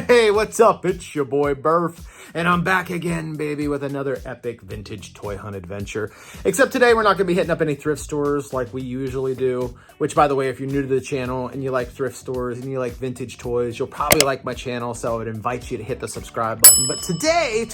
Hey, what's up? It's your boy Burf, and I'm back again, baby, with another epic vintage toy hunt adventure. Except today we're not going to be hitting up any thrift stores like we usually do, which, by the way, if you're new to the channel and you like thrift stores and you like vintage toys, you'll probably like my channel, so I would invite you to hit the subscribe button. But today,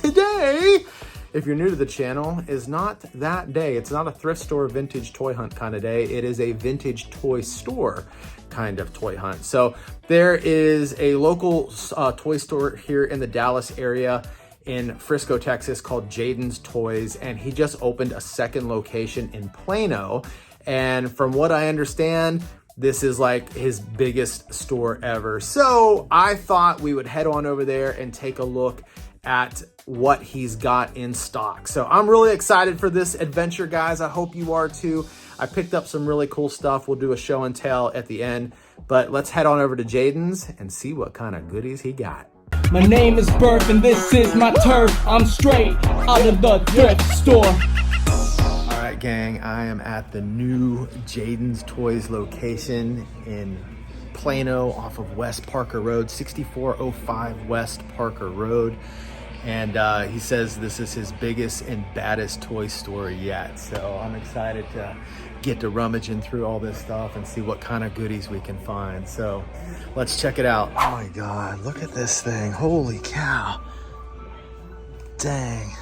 if you're new to the channel, is not that day. It's not a thrift store vintage toy hunt kind of day. It is a vintage toy store kind of toy hunt. So there is a local toy store here in the Dallas area in Frisco, Texas called Jayden's Toys, and he just opened a second location in Plano. And from what I understand, this is like his biggest store ever. So I thought we would head on over there and take a look at what he's got in stock. So I'm really excited for this adventure, guys. I hope you are too. I picked up some really cool stuff. We'll do a show and tell at the end, but let's head on over to Jayden's and see what kind of goodies he got. My name is Burf and this is my turf. I'm straight out of the thrift store. All right, gang, I am at the new Jayden's Toys location in Plano off of West Parker Road, 6405 West Parker Road. And he says this is his biggest and baddest toy store yet. So I'm excited to get to rummaging through all this stuff and see what kind of goodies we can find. So let's check it out. Oh my God, look at this thing. Holy cow. Dang.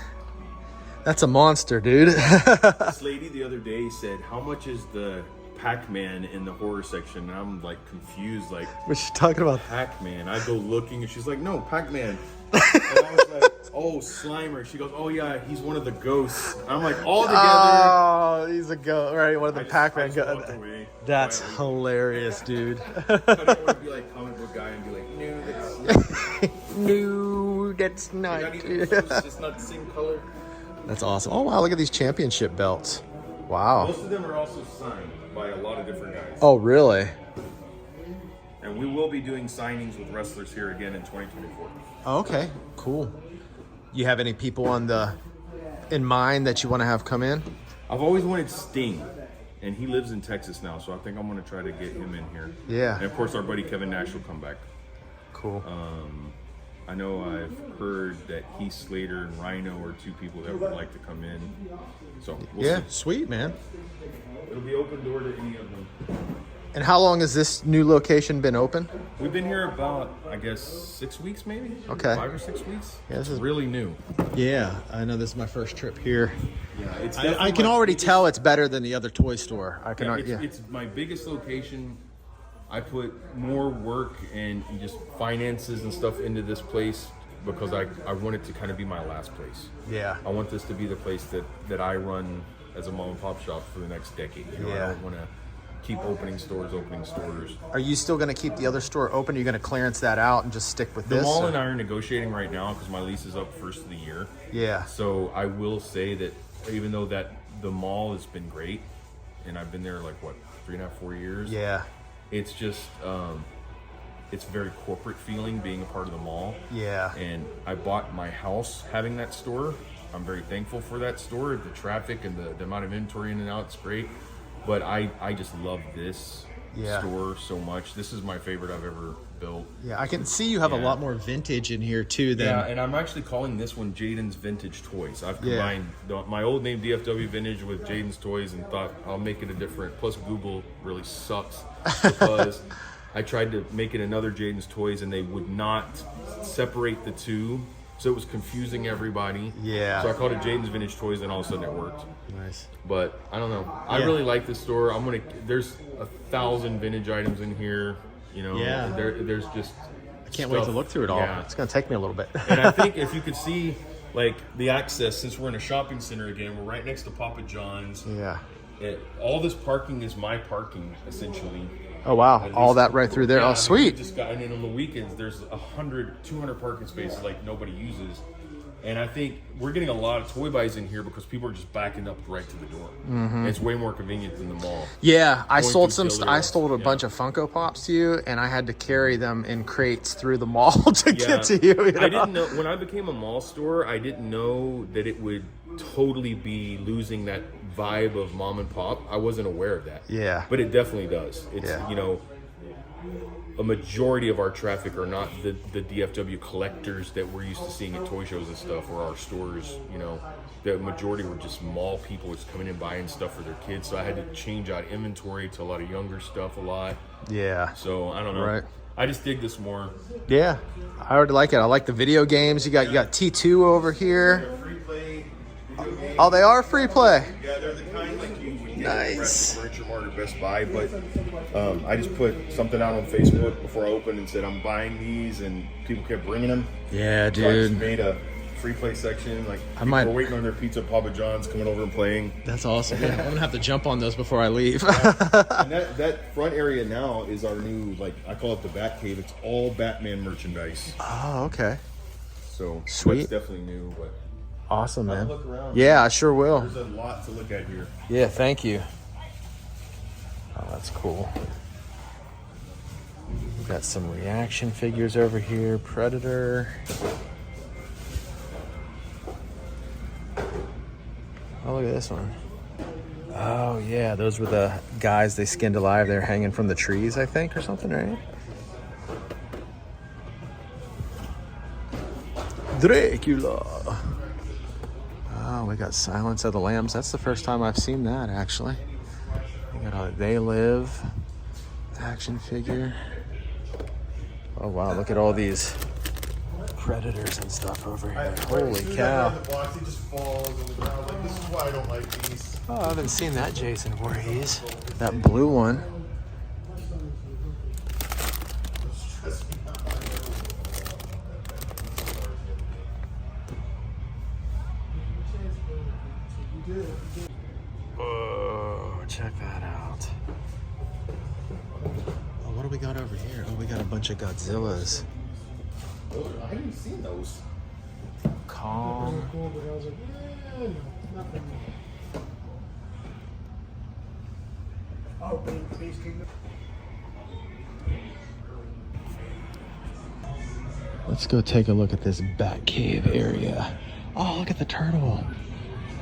That's a monster, dude. This lady the other day said, how much is the Pac-Man in the horror section? And I'm like confused, like, What's she talking about? Pac-Man. I go looking and she's like, no, Pac-Man. And I was like, oh, Slimer. She goes, oh yeah, he's one of the ghosts. I'm like, all together. Oh, he's a ghost, right? One of the Pac-Man ghosts. ghosts. That's hilarious, dude. I don't want to be like comic book guy and be like, no, that's No, that's not. not even close. It's not the same color. That's awesome. Oh wow, look at these championship belts. Wow. Most of them are also signed by a lot of different guys. Oh really? And we will be doing signings with wrestlers here again in 2024. Oh, okay, cool. You have any people in mind that you want to have come in? I've always wanted Sting, and he lives in Texas now, so I think I'm going to try to get him in here. Yeah. And of course, our buddy Kevin Nash will come back. Cool. I know I've heard that Heath Slater and Rhino are two people that would like to come in. So we'll Yeah, see. sweet, man. It'll be open door to any of them. And how long has this new location been open? We've been here about, I guess, 6 weeks maybe? Okay. 5 or 6 weeks? Yeah, this is really new. Yeah, I know this is my first trip here. Yeah, it's I can already tell it's better than the other toy store. I can Yeah, already, it's my biggest location. I put more work and just finances and stuff into this place because I want it to kind of be my last place. Yeah. I want this to be the place that I run as a mom and pop shop for the next decade. You know, Yeah. I don't want to keep opening stores. Are you still going to keep the other store open? Are you going to clearance that out and just stick with The this? mall or- and I are negotiating right now because my lease is up first of the year. Yeah. So I will say that even though that the mall has been great, and I've been there like what 3.5, 4 years. Yeah. It's just it's a very corporate feeling being a part of the mall. Yeah. And I bought my house having that store. I'm very thankful for that store. The traffic and the amount of inventory in and out, it's great. But I just love this store so much. This is my favorite I've ever built. Yeah, I can see you have a lot more vintage in here too than... Yeah, and I'm actually calling this one Jayden's Vintage Toys. I've combined my old name DFW Vintage with Jayden's Toys and thought I'll make it a different... Plus Google really sucks because I tried to make it another Jayden's Toys and they would not separate the two. So it was confusing everybody. Yeah. So I called it Jayden's Vintage Toys and all of a sudden it worked. Nice. But I don't know. I really like this store. There's 1,000 vintage items in here. You know, there's just... I can't wait to look through it all. Yeah. It's going to take me a little bit. And I think if you could see, like, the access, since we're in a shopping center again, we're right next to Papa John's. Yeah. All this parking is my parking, essentially. Oh, wow. All that right through there. Yeah, Oh, sweet. And then on the weekends, there's 100, 200 parking spaces like nobody uses. And I think we're getting a lot of toy buys in here because people are just backing up right to the door. And it's way more convenient than the mall. Yeah, I Going sold through some. Gilliard. I sold a bunch of Funko Pops to you, and I had to carry them in crates through the mall to get to you. You know? I didn't know when I became a mall store. I didn't know that it would totally be losing that vibe of mom and pop. I wasn't aware of that. Yeah. But it definitely does. It's Yeah. you know, a majority of our traffic are not the DFW collectors that we're used to seeing at toy shows and stuff, or our stores. You know, the majority were just mall people just coming in buying stuff for their kids. So I had to change out inventory to a lot of younger stuff a lot. Yeah. So I don't know. Right. I just dig this more. Yeah, I already like it. I like the video games. You got T2 over here. Free play video games. Oh, they are free play. Yeah, they're the kind like you Nice. Furniture Mart or Best Buy, but I just put something out on Facebook before I opened and said I'm buying these, and people kept bringing them. Yeah, So I just dude. made a free play section. Like people might- were waiting on their pizza, Papa John's coming over and playing. That's awesome. Yeah, I'm gonna have to jump on those before I leave. And that front area now is our new, like, I call it the Bat Cave. It's all Batman merchandise. Oh, okay. So Sweet. that's definitely new, but Awesome, man. look around. Yeah, I sure will. There's a lot to look at here. Yeah, thank you. Oh, that's cool. We've got some reaction figures over here. Predator. Oh, look at this one. Oh, yeah, those were the guys they skinned alive. They're hanging from the trees, I think, or something, right? Dracula. Oh, we got Silence of the Lambs. That's the first time I've seen that, actually. We got a They Live action figure. Oh, wow, look at all these Predators and stuff over here. Holy cow. The box, it just falls on the ground. Like, this is why I don't like these. Oh, I haven't seen that Jason Voorhees. That blue one. Whoa, check that out. Oh, what do we got over here? Oh, we got a bunch of Godzillas. I haven't seen those. Kong. Let's go take a look at this Bat Cave area. Oh, look at the turtle.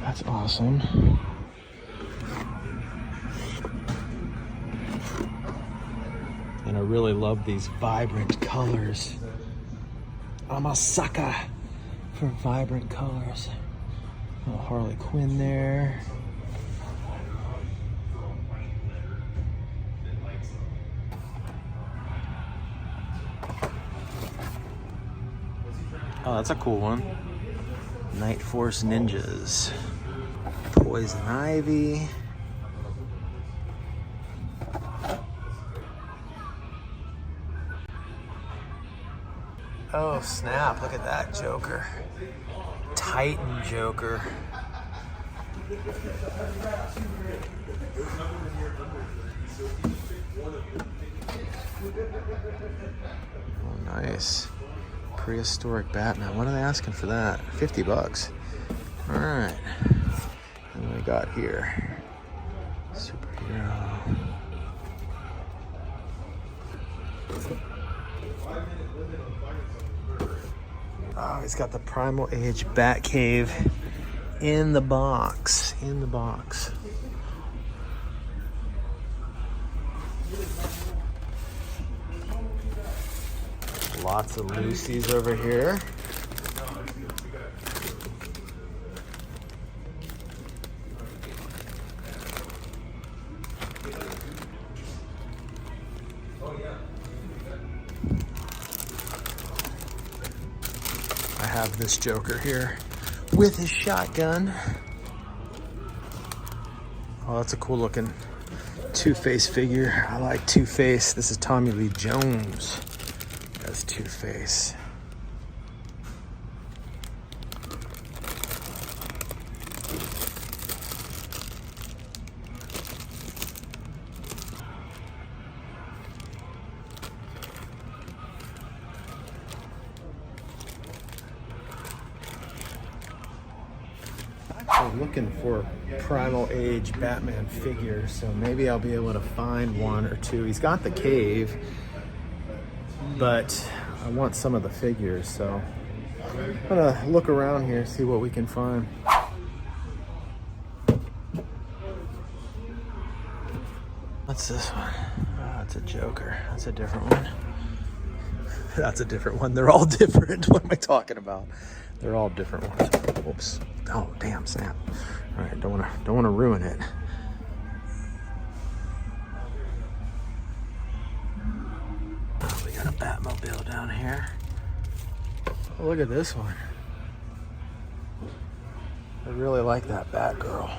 That's awesome. And I really love these vibrant colors. I'm a sucker for vibrant colors. Oh, Harley Quinn there. Oh, that's a cool one. Night Force Ninjas. Poison Ivy. Oh snap, look at that Joker. Titan Joker. Oh, nice. Prehistoric Batman. What are they asking for that? 50 bucks. All right. What do we got here? Superhero. Oh, he's got the Primal Age Batcave in the box. In the box. Lots of Lucy's over here. I have this Joker here with his shotgun. Oh, that's a cool looking Two-Face figure. I like Two-Face. This is Tommy Lee Jones as Two-Face. I'm looking for Primal Age Batman figures, so maybe I'll be able to find one or two. He's got the cave, but I want some of the figures, so I'm gonna look around here, see what we can find. What's this one? That's a Joker. That's a different one. That's a different one. They're all different. What am I talking about? They're all different ones. Whoops. Oh, damn, snap. All right, don't wanna ruin it. Oh, we got a Batmobile down here. Oh, look at this one. I really like that Batgirl.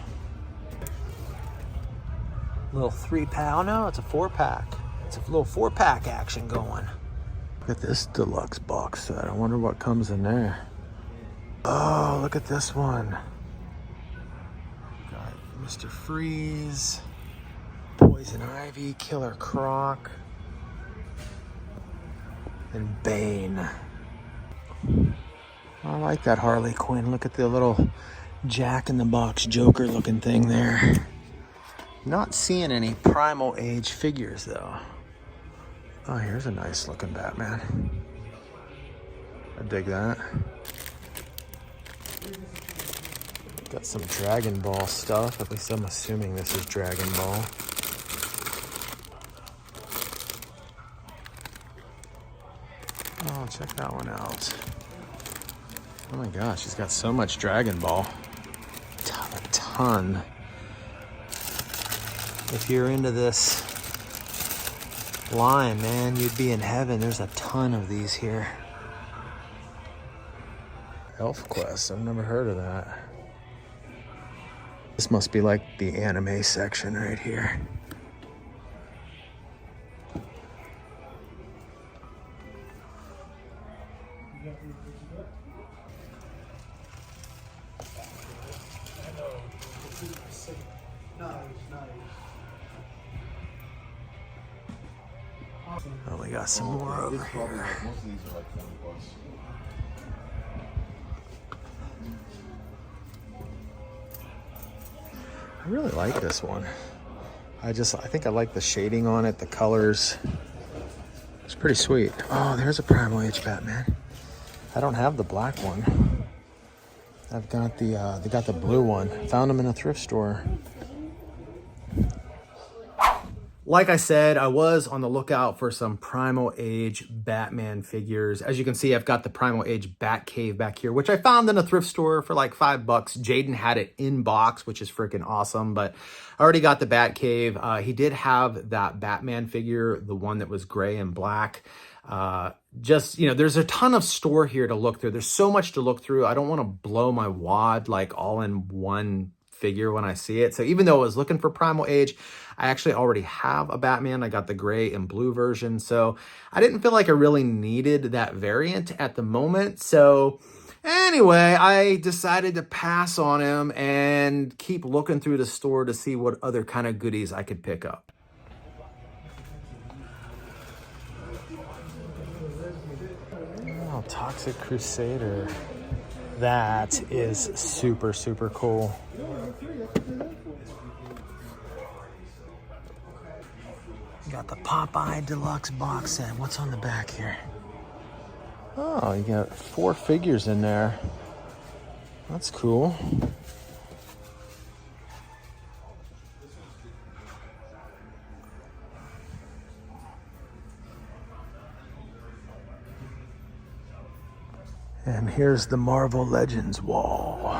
Little 3-pack. Oh no, it's a 4-pack. It's a little 4-pack action going. Look at this deluxe box set. I wonder what comes in there. Oh, look at this one. Got Mr. Freeze, Poison Ivy, Killer Croc, and Bane. I like that Harley Quinn. Look at the little Jack-in-the-Box Joker looking thing there. Not seeing any Primal Age figures though. Oh, here's a nice looking Batman. I dig that. Got some Dragon Ball stuff. At least I'm assuming this is Dragon Ball. Oh, check that one out. Oh my gosh, he's got so much Dragon Ball. A ton. If you're into this line, man, you'd be in heaven. There's a ton of these here. Elf Quest, I've never heard of that. This must be like the anime section right here. Oh, we got some more over here. Most of these are like $20. I really like this one. I think I like the shading on it, the colors. It's pretty sweet. Oh, there's a Primal Age Batman. I don't have the black one. I've got the they got the blue one. Found them in a thrift store. Like I said, I was on the lookout for some Primal Age Batman figures. As you can see, I've got the Primal Age Batcave back here, which I found in a thrift store for like $5. Jayden had it in box, which is freaking awesome, but I already got the Batcave. He did have that Batman figure, the one that was gray and black. Just, you know, there's a ton of store here to look through. There's so much to look through. I don't want to blow my wad like all in one figure when I see it. So even though I was looking for Primal Age, I actually already have a Batman. I got the gray and blue version. So I didn't feel like I really needed that variant at the moment. So anyway, I decided to pass on him and keep looking through the store to see what other kind of goodies I could pick up. Oh, Toxic Crusader. That is super, super cool. You got the Popeye Deluxe box set. What's on the back here? Oh, you got 4 figures in there. That's cool. And here's the Marvel Legends wall.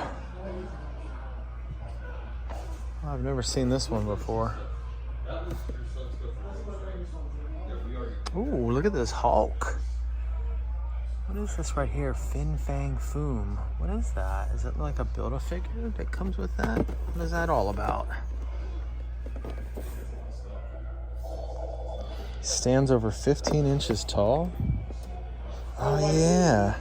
I've never seen this one before. Ooh, look at this Hulk. What is this right here? Fin Fang Foom. What is that? Is it like a Build-A-Figure that comes with that? What is that all about? Stands over 15 inches tall. Oh yeah.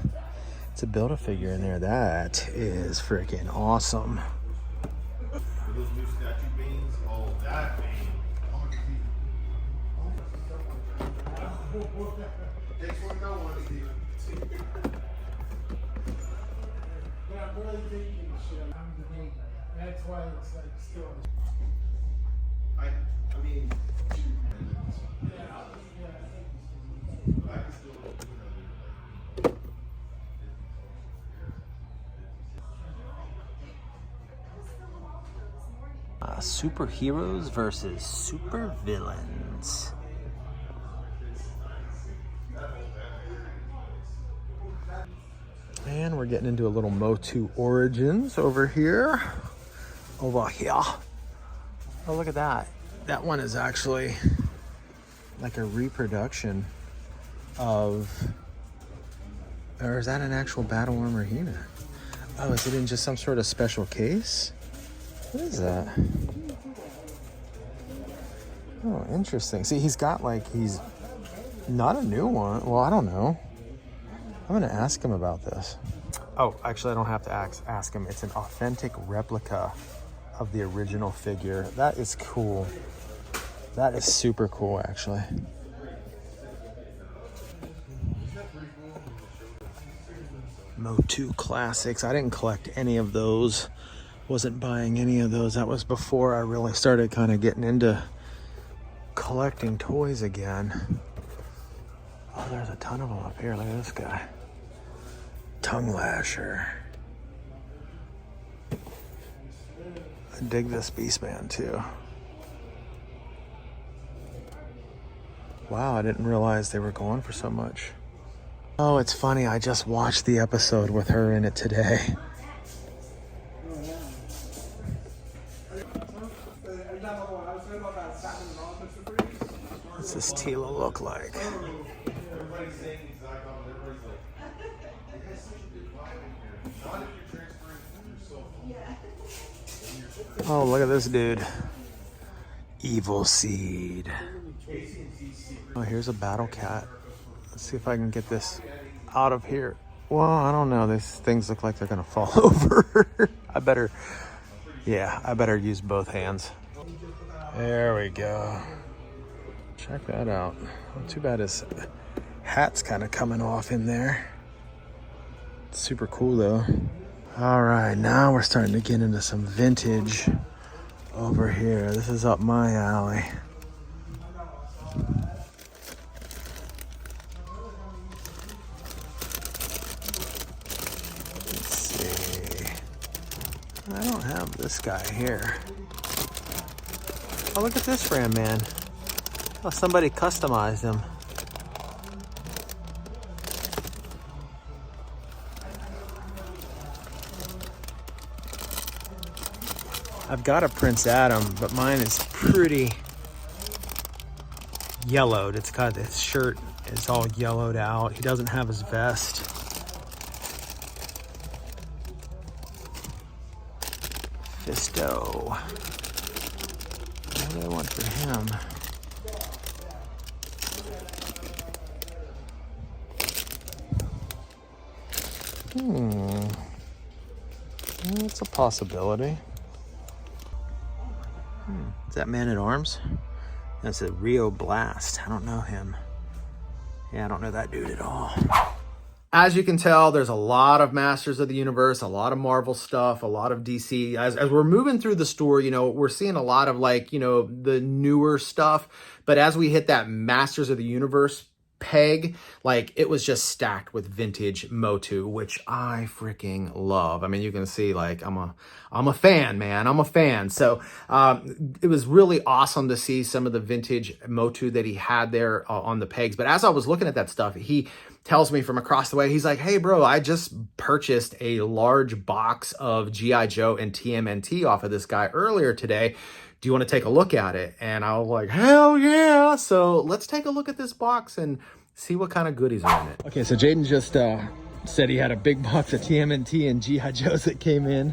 It's a Build-A-Figure in there. That is freaking awesome. Those new statue beans, oh, that bean. Takes one to know one, Steve. But I'm really thinking I'm the main. That's why it's like still. I mean, Superheroes versus supervillains. And we're getting into a little Motu Origins over here. Over here. Oh, look at that. That one is actually like a reproduction of, or is that an actual battle armor He-Man? Oh, is it in just some sort of special case? What is that? Oh, interesting. See, he's got like, he's not a new one. Well, I don't know. I'm gonna ask him about this. Oh, actually I don't have to ask him. It's an authentic replica of the original figure. That is cool. That is super cool, actually. Motu Classics. I didn't collect any of those. Wasn't buying any of those. That was before I really started kind of getting into collecting toys again. Oh, there's a ton of them up here. Look at this guy. Tongue Lasher. I dig this Beastman too. Wow, I didn't realize they were going for so much. Oh, it's funny. I just watched the episode with her in it today. What's this Tila look like? Oh, look at this dude. Evil Seed. Oh, here's a Battle Cat. Let's see if I can get this out of here. Well, I don't know. These things look like they're gonna fall over. I better use both hands. There we go. Check that out. Too bad his hat's kind of coming off in there. It's super cool though. All right, now we're starting to get into some vintage over here. This is up my alley. Let's see. I don't have this guy here. Oh, look at this Ram Man. Oh, somebody customized him. I've got a Prince Adam, but mine is pretty yellowed. It's got his shirt, it's all yellowed out. He doesn't have his vest. Fisto. What do I want for him? It's a possibility. Is that Man at Arms? That's a Rio Blast. I don't know him. Yeah, I don't know that dude at all. As you can tell, there's a lot of Masters of the Universe, a lot of Marvel stuff, a lot of DC. As we're moving through the store, you know, we're seeing a lot of like, you know, the newer stuff. But as we hit that Masters of the Universe peg, like it was just stacked with vintage Motu, which I freaking love. I mean, you can see like I'm a fan, man. I'm a fan. So it was really awesome to see some of the vintage Motu that he had there on the pegs. But as I was looking at that stuff, he tells me from across the way, he's like, hey bro, I just purchased a large box of G.I. Joe and TMNT off of this guy earlier today. Do you want to take a look at it? And I was like, hell yeah. So let's take a look at this box and see what kind of goodies are in it. Okay, so Jayden just said he had a big box of TMNT and G.I. Joes that came in.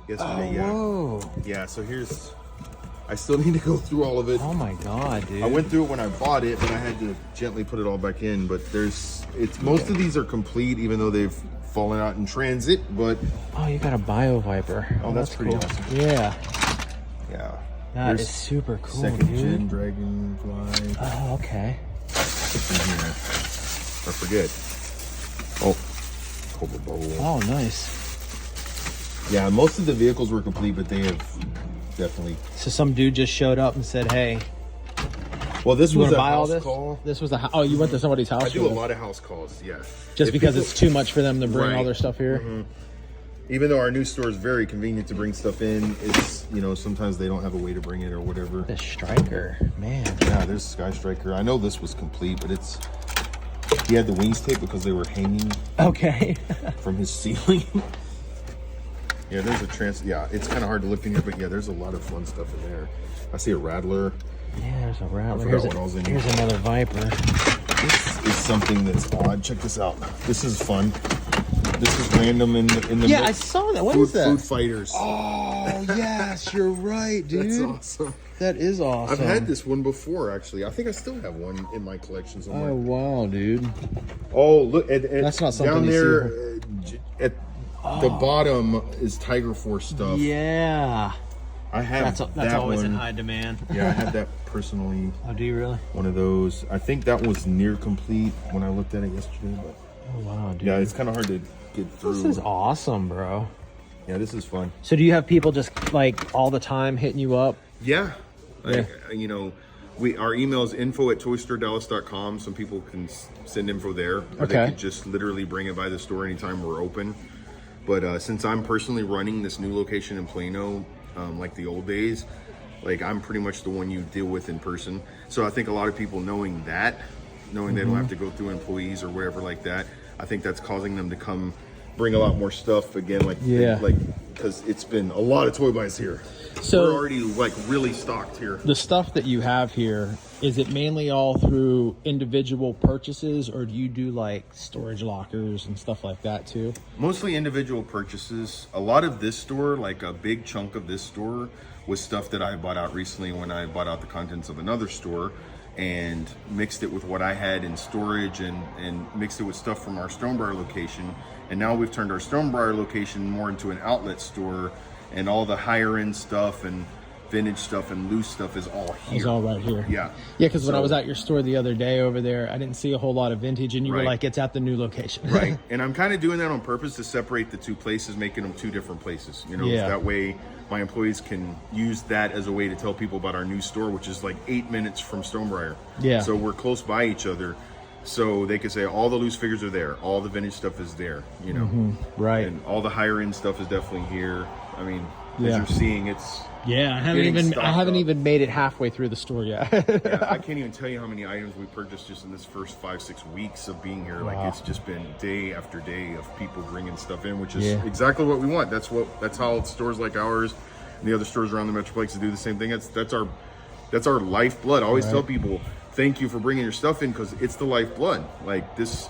Yesterday, yeah. Whoa. Yeah, so here's, I still need to go through all of it. Oh my God, dude. I went through it when I bought it, but I had to gently put it all back in. But most of these are complete, even though they've fallen out in transit, but. Oh, you got a Bio Viper. Oh, that's pretty cool. awesome. Yeah. Yeah. That is super cool, second dude. gen Dragonfly. Oh, okay. I forget. Oh, Cobra Bowl. Oh, nice. Yeah, most of the vehicles were complete, but they have definitely. So some dude just showed up and said, "Hey, well, this you was want to a buy all house this? call. This was a. Oh, you went to somebody's house. I do a lot of house calls. Yeah. Just if because people, it's too much for them to bring right. all their stuff here. Mm-hmm. Even though our new store is very convenient to bring stuff in, it's, you know, sometimes they don't have a way to bring it or whatever. The Striker, man. Yeah, there's Sky Striker. I know this was complete, but it's He had the wings taped because they were hanging Okay. from his ceiling. Yeah, there's a yeah, it's kind of hard to look in here, but yeah, there's a lot of fun stuff in there. I see a rattler. Yeah, there's a rattler. Here's another viper. This is something that's odd. Check this out. This is fun. This is random in the Yeah, mix. I saw that. What is that? Food fighters. Oh, yes, you're right, dude. That's awesome. That is awesome. I've had this one before, actually. I think I still have one in my collection somewhere. Oh, wow, dude. Oh, look. That's not something down you there at the bottom is Tiger Force stuff. Yeah. I have that's always one. in high demand. Yeah, I have that personally. Oh, do you really? One of those. I think that was near complete when I looked at it yesterday. But oh, wow, dude. yeah, it's kind of hard to get through. This is awesome, bro. Yeah, this is fun. So do you have people just like all the time hitting you up? Yeah. Yeah. You know, our email is info@toystoredallas.com. Some people can send info there. Or Okay. they could just literally bring it by the store anytime we're open. But since I'm personally running this new location in Plano, like the old days, like I'm pretty much the one you deal with in person. So I think a lot of people knowing they don't have to go through employees or whatever like that, I think that's causing them to come bring a lot more stuff again, like because it's been a lot of toy buys here. So we're already like really stocked here. The stuff that you have here, is it mainly all through individual purchases, or do you do like storage lockers and stuff like that too? Mostly individual purchases. A lot of this store, like a big chunk of this store, was stuff that I bought out recently when I bought out the contents of another store and mixed it with what I had in storage and mixed it with stuff from our Stonebriar location. And now we've turned our Stonebriar location more into an outlet store, and all the higher end stuff and vintage stuff and loose stuff is all here. It's all right here. Yeah. Yeah, because when I was at your store the other day over there, I didn't see a whole lot of vintage, and you were Right. like, it's at the new location. Right. And I'm kind of doing that on purpose to separate the two places, making them two different places. You know, Yeah. that way my employees can use that as a way to tell people about our new store, which is like 8 minutes from Stonebriar. Yeah. So we're close by each other. So they could say all the loose figures are there, all the vintage stuff is there, you know. Right. And all the higher end stuff is definitely here. I mean, Yeah. as you're seeing, it's Yeah, I Getting haven't stocked up. even made it halfway through the store yet. yeah, I can't even tell you how many items we purchased just in this first 5-6 weeks of being here. Like Wow. it's just been day after day of people bringing stuff in, which is Yeah. exactly what we want. That's how stores like ours and the other stores around the Metroplex do the same thing. That's our lifeblood. I always tell people, thank you for bringing your stuff in, because it's the lifeblood. Like this,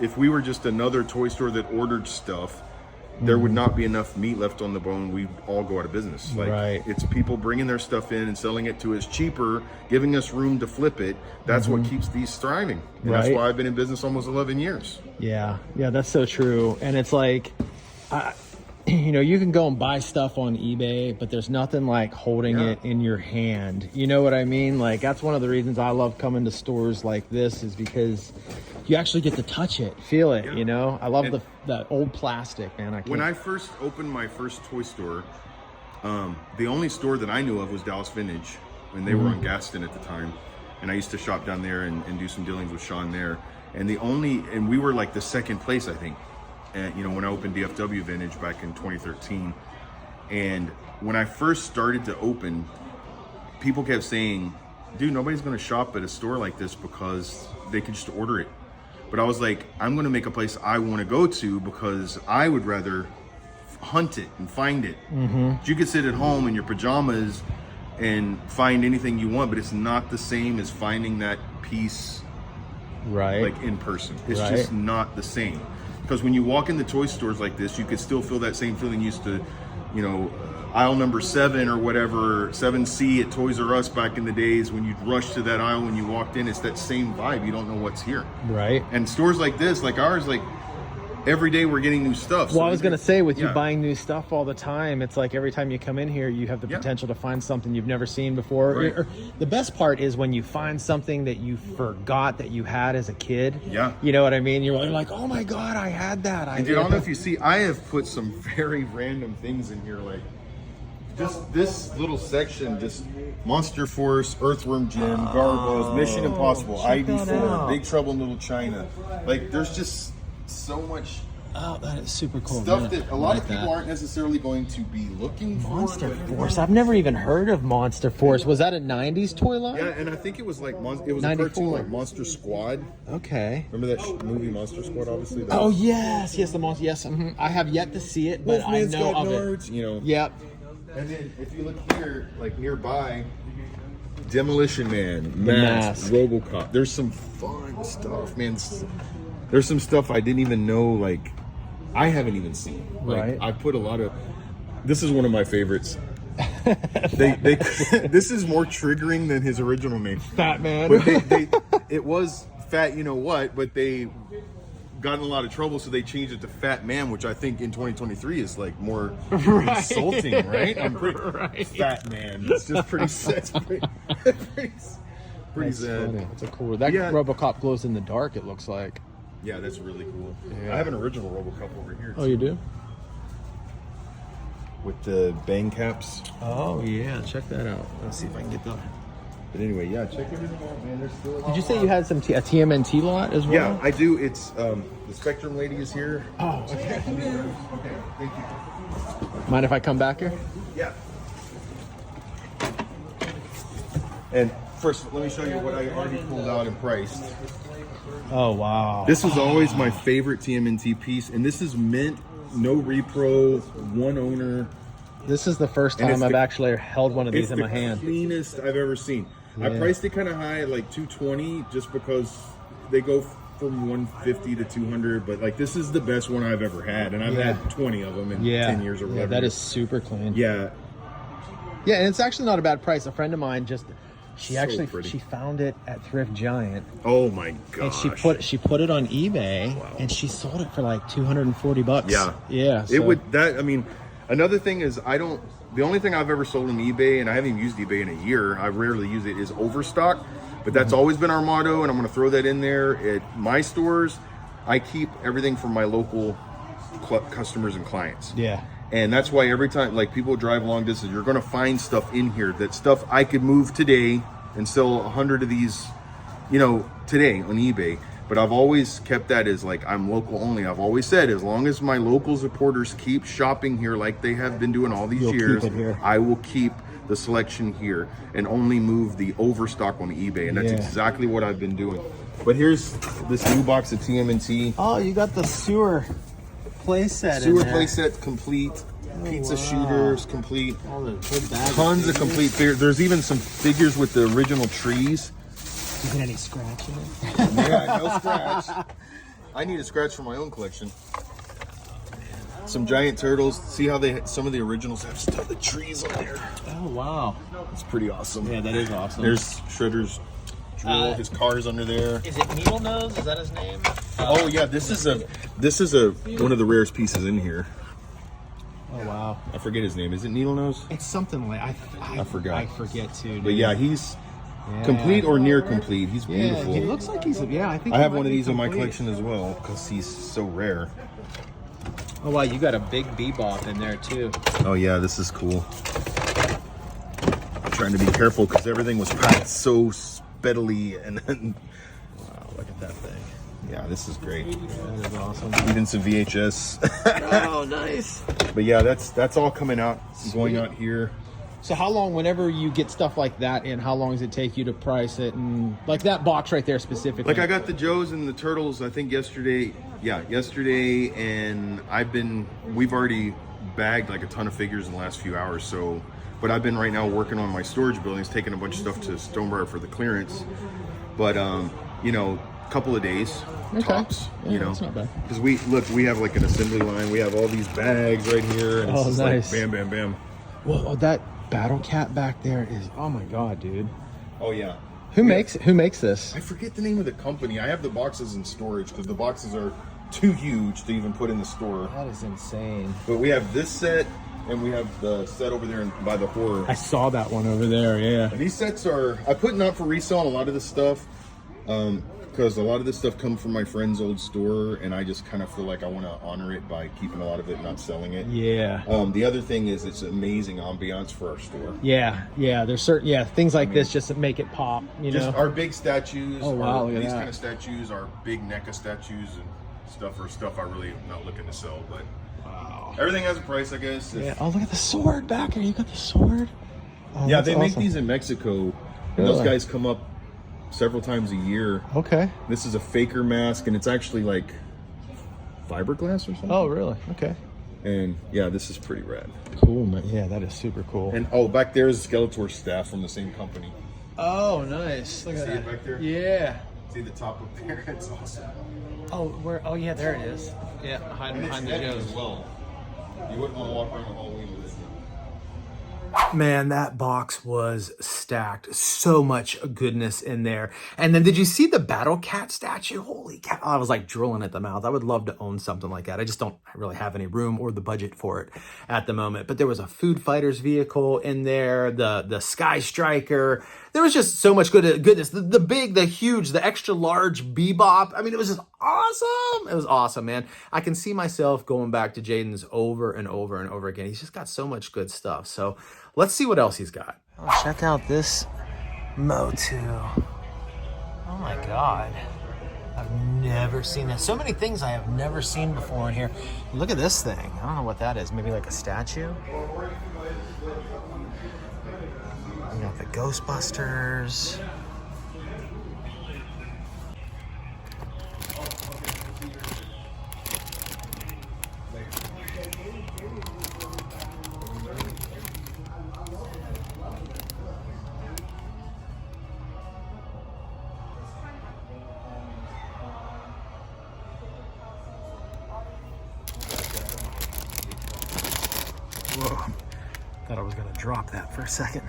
if we were just another toy store that ordered stuff, there would not be enough meat left on the bone. We'd all go out of business. Like Right. it's people bringing their stuff in and selling it to us cheaper, giving us room to flip it. That's what keeps these thriving. And that's Right. why I've been in business almost 11 years. Yeah, that's so true. And it's like, you know, you can go and buy stuff on eBay, but there's nothing like holding it in your hand. You know what I mean? Like, that's one of the reasons I love coming to stores like this, is because you actually get to touch it, feel it, you know? I love And the old plastic, man. When I first opened my first toy store, the only store that I knew of was Dallas Vintage, and they were on Gaston at the time. And I used to shop down there and do some dealings with Sean there. And we were like the second place, I think. And, you know, when I opened DFW Vintage back in 2013. And when I first started to open, people kept saying, dude, nobody's going to shop at a store like this because they can just order it. But I was like, I'm going to make a place I want to go to, because I would rather hunt it and find it. You could sit at home in your pajamas and find anything you want, but it's not the same as finding that piece Right. like in person. It's Right. just not the same. Because when you walk into toy stores like this, you could still feel that same feeling you used to, you know, aisle number 7 or whatever, 7C at Toys R Us back in the days, when you'd rush to that aisle when you walked in. It's that same vibe. You don't know what's here. Right. And stores like this, like ours, like every day we're getting new stuff. Well, I was going to say, with you Yeah. buying new stuff all the time, it's like every time you come in here, you have the potential to find something you've never seen before. Right. Or the best part is when you find something that you forgot that you had as a kid. Yeah. You know what I mean? You're like, oh my God, I had that. And dude, I don't know if you see, I have put some very random things in here, like just this little section, just Monster Force, Earthworm Jim, Gargoyles, Mission Impossible, check that ID4, out. Big Trouble in Little China. Like, there's just so much Oh, that is super cool. Stuff that a lot of people aren't necessarily going to be looking for. Monster Force. I've never even heard of Monster Force. Was that a 90s toy line? Yeah, and I think it was like it was 94. a cartoon like Monster Squad. Okay. Remember that movie Monster Squad? Obviously. Oh yes, the monster. Yes, I have yet to see it, but I know of it. You know. Yep. And then if you look here, like nearby, Demolition Man, Mask. RoboCop. There's some fun stuff, man. There's some stuff I didn't even know, like I haven't even seen. Like, right. I put a lot of. This is one of my favorites. they this is more triggering than his original name. Fat Man. But it was Fat, you know what? But they got in a lot of trouble, so they changed it to Fat Man, which I think in 2023 is like more insulting, right? I'm pretty Fat Man. It's just pretty sad. Pretty sad. That's a cool. That RoboCop glows in the dark. It looks like. Yeah, that's really cool. Yeah. I have an original RoboCop over here. Oh, you do? With the bang caps. Oh yeah, check that out. Let's see if I can get that. But anyway, yeah, check everything out, man. There's still. Did you say you had some a TMNT lot as well? Yeah, I do. It's the Spectrum lady is here. Oh, okay. Okay, thank you. Mind if I come back here? Yeah. And first, let me show you what I already pulled out and priced. Oh wow. This was always my favorite TMNT piece, and this is mint, no repro, one owner. This is the first And time it's I've the- actually held one of these It's in the my hand. cleanest I've ever seen. I Yeah. priced it kind of high at like 220, just because they go from 150 to 200. But like this is the best one I've ever had, and I've Yeah. had 20 of them in Yeah. 10 years or whatever. Yeah, that is super clean. Yeah, Yeah, and it's actually not a bad price. A friend of mine she So actually pretty. she found it at Thrift Giant, oh my and gosh. she put it on eBay, and she sold it for like $240. Yeah. Yeah. It so- would that. I mean, another thing is the only thing I've ever sold on eBay, and I haven't even used eBay in a year. I rarely use it. Is overstock, but that's always been our motto, and I'm going to throw that in there. At my stores, I keep everything from my local customers and clients. Yeah. And that's why every time, like, people drive long distance, you're going to find stuff in here, that stuff I could move today and sell 100 of these, you know, today on eBay. But I've always kept that as like, I'm local only. I've always said, as long as my local supporters keep shopping here like they have been doing all these You'll years, keep it here. I will keep the selection here and only move the overstock on eBay. And that's Yeah. exactly what I've been doing. But here's this new box of TMNT. Oh, you got the sewer playset. Sewer playset complete. Pizza shooters complete. All the whole bag. Tons of complete figures. There's even some figures with the original trees. You get any scratch in it? Yeah, no scratch. I need a scratch for my own collection. Some giant turtles. See how some of the originals have stuff, the trees on there. Oh wow. It's pretty awesome. Yeah, that is awesome. There's Shredder's drill. His car's under there. Is it Needle Nose? Is that his name? Oh yeah, this is one of the rarest pieces in here. Oh wow. I forget his name. Is it Needle Nose? It's something like I forgot. I forget too. Dude. But yeah, he's complete or near complete. He's Yeah, beautiful. he looks like he's. Yeah, I think. I he have might one of be these in my complete. collection as well because he's so rare. Oh wow, you got a big bebop in there too. Oh yeah, this is cool. I'm trying to be careful because everything was packed so speedily, and then Wow, look at that thing. yeah, this is great. That is awesome. Even some VHS. Oh, nice. But yeah, that's all coming out, going out here. So how long, whenever you get stuff like that in, how long does it take you to price it? And like that box right there specifically. Like I got the Joes and the Turtles, I think yesterday. Yeah, yesterday, and we've already bagged like a ton of figures in the last few hours. So, but I've been right now working on my storage buildings, taking a bunch of stuff to Stonebriar for the clearance. But you know, a couple of days tops. Yeah, you know, that's not bad. because we have like an assembly line. We have all these bags right here, and it's just nice. like bam, bam, bam. Whoa, that Battle Cat back there is. Oh my god, dude. Oh yeah. Who makes this? I forget the name of the company. I have the boxes in storage because the boxes are too huge to even put in the store. That is insane. But we have this set, and we have the set over there by the horror. I saw that one over there. Yeah. And these sets are, I put not for resale on a lot of this stuff, because a lot of this stuff comes from my friend's old store, and I just kind of feel like I want to honor it by keeping a lot of it, not selling it. Yeah. The other thing is it's amazing ambiance for our store. Yeah. There's certain things like this just to make it pop. You Just know. our big statues, Oh, wow, look at these that. kind of statues, our big NECA statues, and stuff I really am not looking to sell. But everything has a price, I guess. Yeah. Oh, look at the sword back here. You got the sword? Oh, Yeah, that's they make awesome. these in Mexico. And Really? those guys come up several times a year. Okay. This is a faker mask, and it's actually like fiberglass or something. Oh, really? Okay. And yeah, this is pretty rad. Cool, man. Yeah, that is super cool. And oh, back there is Skeletor's staff from the same company. Oh, nice. Look at See that. it back there? Yeah. See the top up there? It's awesome. Oh, where? Oh, yeah, there it is. Yeah, hiding And it's behind the heavy Joes. as well. You wouldn't want to walk around on Halloween with it. Man, that box was stacked. So much goodness in there. And then did you see the Battle Cat statue? Holy cow. I was like drilling at the mouth. I would love to own something like that. I just don't really have any room or the budget for it at the moment. But there was a Food Fighters vehicle in there, the Sky Striker. There was just so much goodness. The big, the huge, the extra large Bebop. I mean, it was just awesome. It was awesome, man. I can see myself going back to Jayden's over and over and over again. He's just got so much good stuff. So let's see what else he's got. Oh, check out this Motu. Oh my God. I've never seen that. So many things I have never seen before in here. Look at this thing. I don't know what that is. Maybe like a statue? We got the Ghostbusters. Whoa. Thought I was gonna drop that for a second.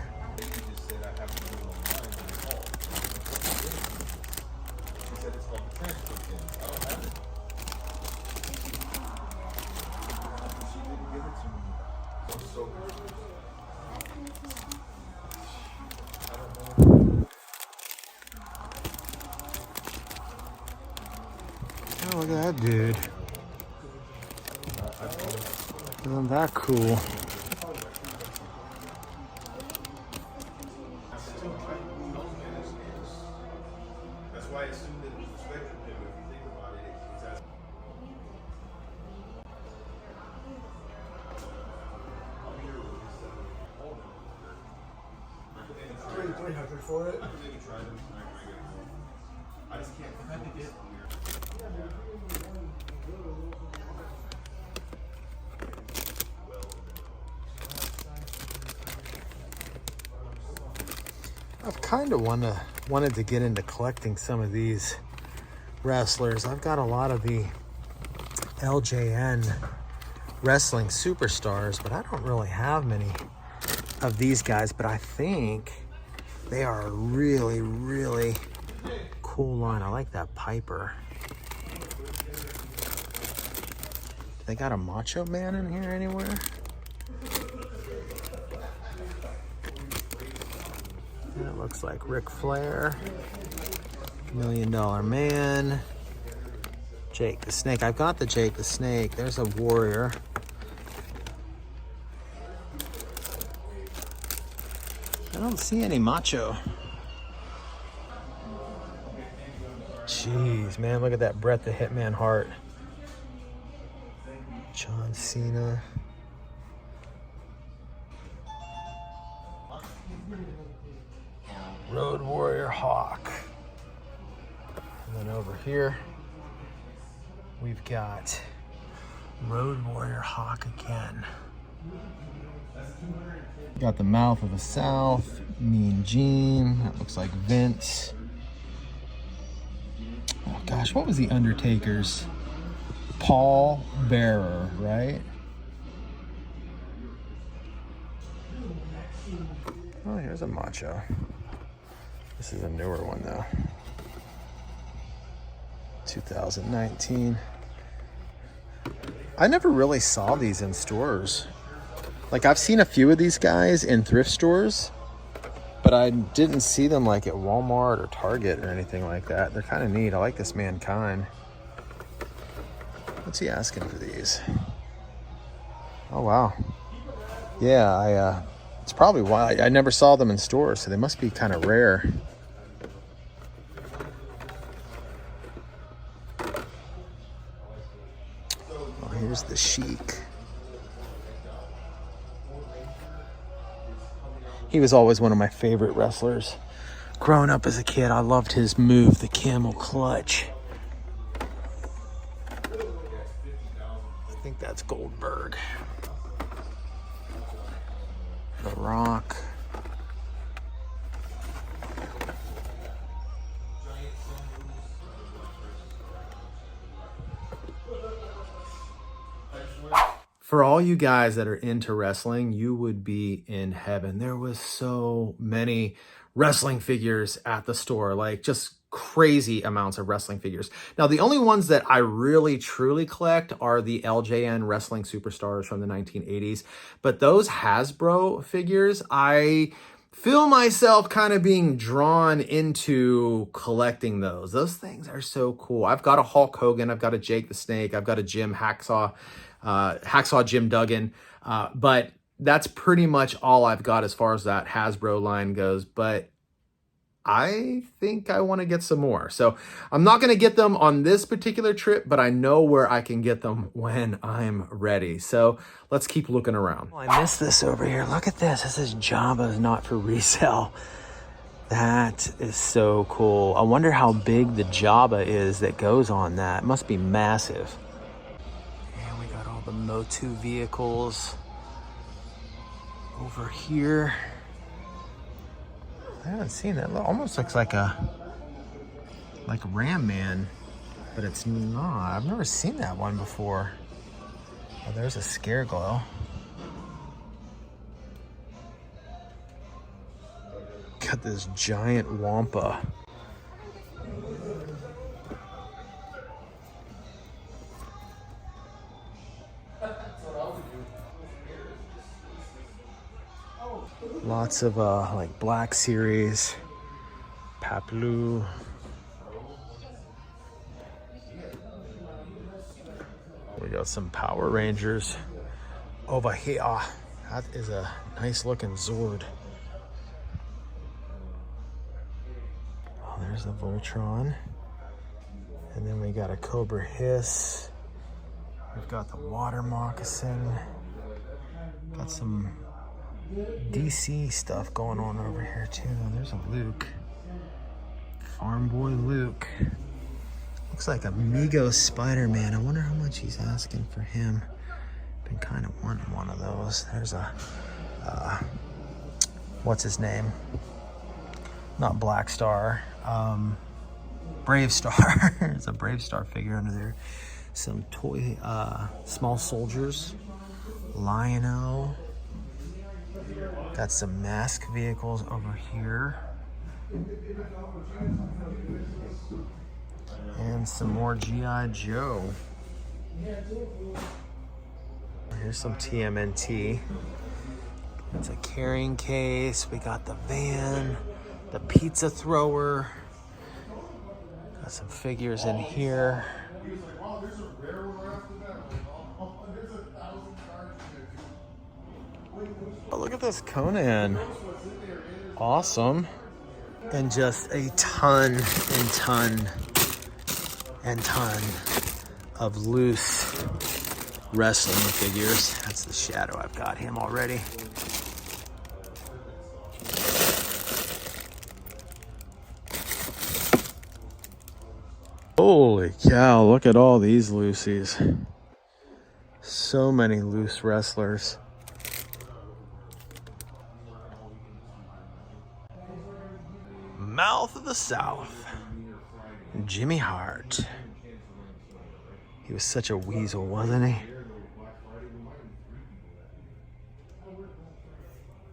Oh, look at that dude. Isn't that cool? That's why I assumed it was a Spectrum pin, but if you think about it, it's at... $300 for it. I just can't find it. I've kind of wanted to get into collecting some of these wrestlers. I've got a lot of the LJN wrestling superstars, but I don't really have many of these guys. But I think they are a really, really cool line. I like that Piper. They got a Macho Man in here anywhere? It looks like Ric Flair, $1 Million Man, Jake the Snake. I've got the Jake the Snake. There's a Warrior. I don't see any Macho. Jeez, man, look at that Bret the Hitman Hart. John Cena. Road Warrior Hawk. And then over here, we've got Road Warrior Hawk again. Got the Mouth of the South, Mean Gene. That looks like Vince. Oh gosh, what was the Undertaker's? Paul Bearer, right? Oh, here's a Macho. This is a newer one though. 2019. I never really saw these in stores. Like I've seen a few of these guys in thrift stores, but I didn't see them like at Walmart or Target or anything like that. They're kind of neat. I like this Mankind. What's he asking for these? Oh wow. Yeah, it's probably why I never saw them in stores, so they must be kind of rare. here's the Sheik. He was always one of my favorite wrestlers. Growing up as a kid, I loved his move, the camel clutch. I think that's Goldberg. The Rock. For all you guys that are into wrestling, you would be in heaven. There was so many wrestling figures at the store, like just crazy amounts of wrestling figures. Now, the only ones that I really truly collect are the LJN wrestling superstars from the 1980s. But those Hasbro figures, I feel myself kind of being drawn into collecting those. Those things are so cool. I've got a Hulk Hogan, I've got a Jake the Snake, I've got a Jim Hacksaw Jim Duggan, but that's pretty much all I've got as far as that Hasbro line goes. But I think I want to get some more, so I'm not going to get them on this particular trip, but I know where I can get them when I'm ready. So let's keep looking around. Oh, I missed this over here. Look at this. This is Jabba's not for resale. That is so cool. I wonder how big the Jabba is that goes on that. It must be massive. The Motu vehicles over here. I haven't seen that. It almost looks like a Ram Man, but it's not. I've never seen that one before. Oh, there's a Scareglow. Got this giant Wampa. Lots of like Black Series, Paploo. We got some Power Rangers over here. That is a nice looking Zord. Oh, there's the Voltron. And then we got a Cobra Hiss. We've got the Water Moccasin. Got some DC stuff going on over here too. There's a Luke. Farm Boy Luke. Looks like a Mego Spider-Man. I wonder how much he's asking for him. Been kind of wanting one of those. There's a, what's his name? Not Black Star. Brave Star. There's a Brave Star figure under there. Some toy, small soldiers. Lion-O. Got some mask vehicles over here. And some more G.I. Joe. Here's some TMNT. It's a carrying case. We got the van, the pizza thrower. Got some figures in here. Oh, look at this Conan. Awesome. And just a ton of loose wrestling figures. That's the Shadow. I've got him already. Holy cow, look at all these loosies. So many loose wrestlers. Mouth of the South. Jimmy Hart. He was such a weasel, wasn't he?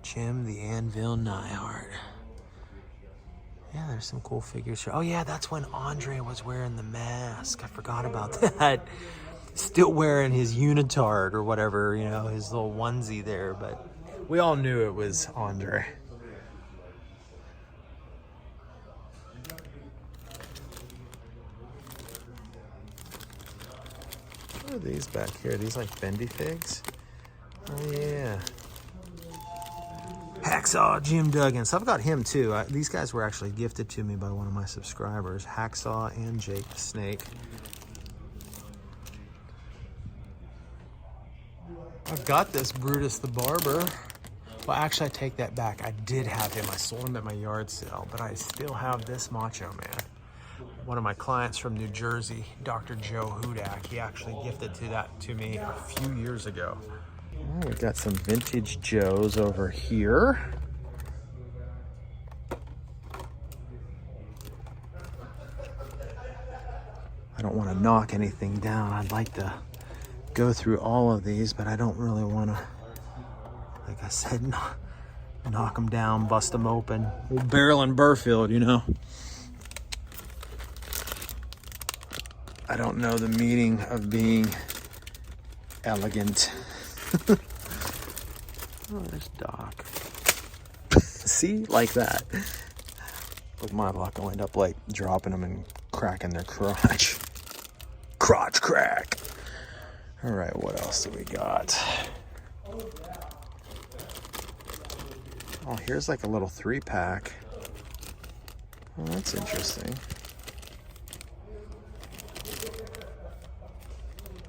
Jim the Anvil Neihart. Yeah, there's some cool figures here. Oh yeah, that's when Andre was wearing the mask. I forgot about that. Still wearing his unitard or whatever, you know, his little onesie there, but we all knew it was Andre. What are these back here? These like bendy figs? Oh yeah. Hacksaw Jim Duggan. So I've got him too. These guys were actually gifted to me by one of my subscribers. Hacksaw and Jake the Snake. I've got this Brutus the Barber. Well, actually, I take that back. I did have him. I sold him at my yard sale, but I still have this Macho Man. One of my clients from New Jersey, Dr. Joe Hudak, he actually gifted that to me a few years ago. Oh, we've got some vintage Joes over here. I don't want to knock anything down. I'd like to go through all of these, but I don't really want to, like I said, knock them down, bust them open. Old Barrel and Burfield, you know. I don't know the meaning of being elegant. Oh, there's Doc. See, like that. With my luck, I'll end up like dropping them and cracking their crotch. Crotch crack. All right, what else do we got? Oh, here's like a little 3-pack. Oh, that's interesting.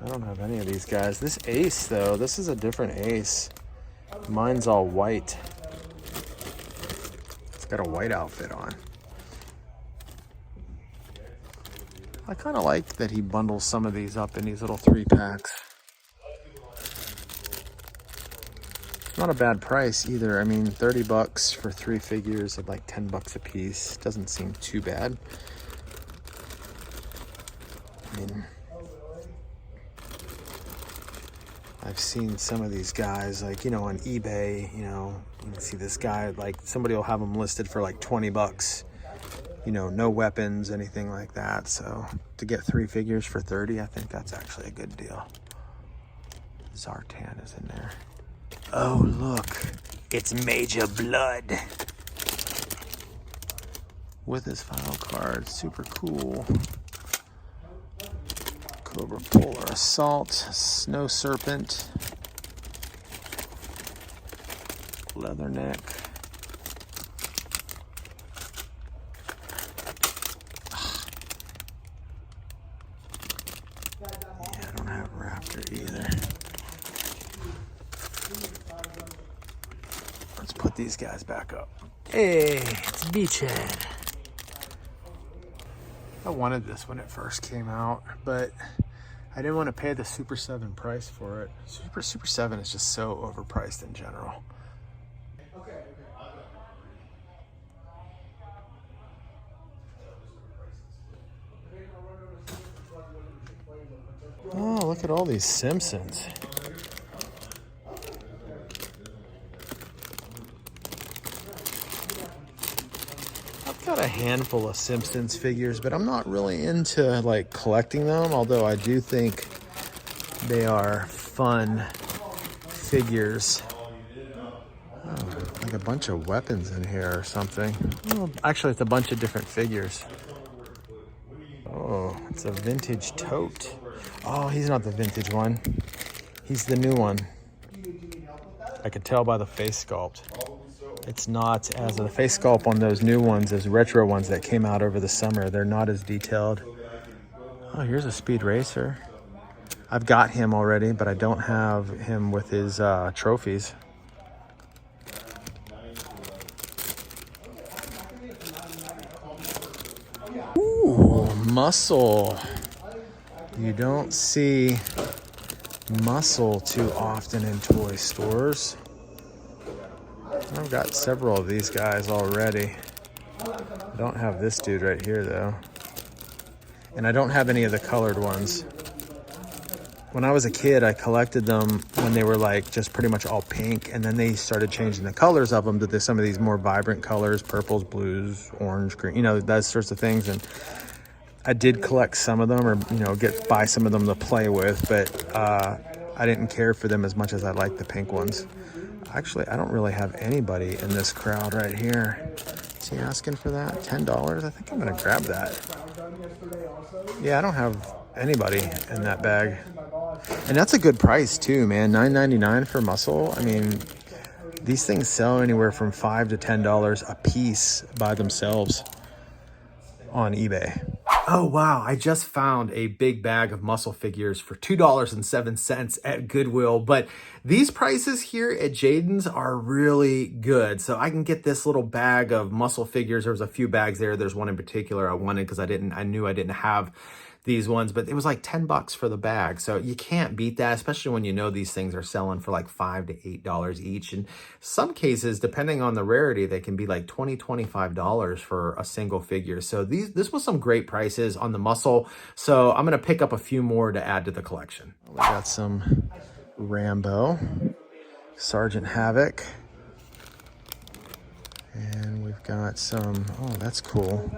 I don't have any of these guys. This Ace, though, this is a different Ace. Mine's all white. It's got a white outfit on. I kind of like that he bundles some of these up in these little 3-packs. It's not a bad price either. I mean, 30 bucks for 3 figures at like 10 bucks a piece. Doesn't seem too bad. I mean, I've seen some of these guys, like, you know, on eBay, you know, you can see this guy, like, somebody will have them listed for like 20 bucks. You know, no weapons, anything like that. So to get 3 figures for 30, I think that's actually a good deal. Zartan is in there. Oh, look, it's Major Blood with his final card. Super cool. Cobra Polar Assault, Snow Serpent, Leatherneck. Yeah, I don't have Raptor either. Let's put these guys back up. Hey, it's Beachhead. I wanted this when it first came out, but I didn't want to pay the Super 7 price for it. Super 7 is just so overpriced in general. Oh, look at all these Simpsons. I've got a handful of Simpsons figures, but I'm not really into like collecting them, although I do think they are fun figures. Oh, like a bunch of weapons in here or something. Oh, actually, it's a bunch of different figures. Oh, it's a vintage tote. Oh, he's not the vintage one. He's the new one. I could tell by the face sculpt. It's not as the face sculpt on those new ones, as retro ones that came out over the summer. They're not as detailed. Oh, here's a Speed Racer. I've got him already, but I don't have him with his trophies. Ooh, Muscle. You don't see Muscle too often in toy stores. I've got several of these guys already. I don't have this dude right here though. And I don't have any of the colored ones. When I was a kid, I collected them when they were like just pretty much all pink, and then they started changing the colors of them to some of these more vibrant colors, purples, blues, orange, green, you know, those sorts of things. And I did collect some of them, or, you know, buy some of them to play with, but I didn't care for them as much as I liked the pink ones. Actually, I don't really have anybody in this crowd right here. Is he asking for that? $10? I think I'm gonna grab that. Yeah, I don't have anybody in that bag. And that's a good price too, man. $9.99 for Muscle. I mean, these things sell anywhere from $5 to $10 a piece by themselves on eBay. Oh, wow. I just found a big bag of muscle figures for $2.07 at Goodwill. But these prices here at Jayden's are really good. So I can get this little bag of muscle figures. There was a few bags there. There's one in particular I wanted because I knew I didn't have these ones, but it was like 10 bucks for the bag. So you can't beat that, especially when you know these things are selling for like $5 to $8 each. In some cases, depending on the rarity, they can be like $20, $25 for a single figure. So this was some great prices on the muscle. So I'm gonna pick up a few more to add to the collection. We got some Rambo, Sergeant Havoc, and we've got some, oh, that's cool.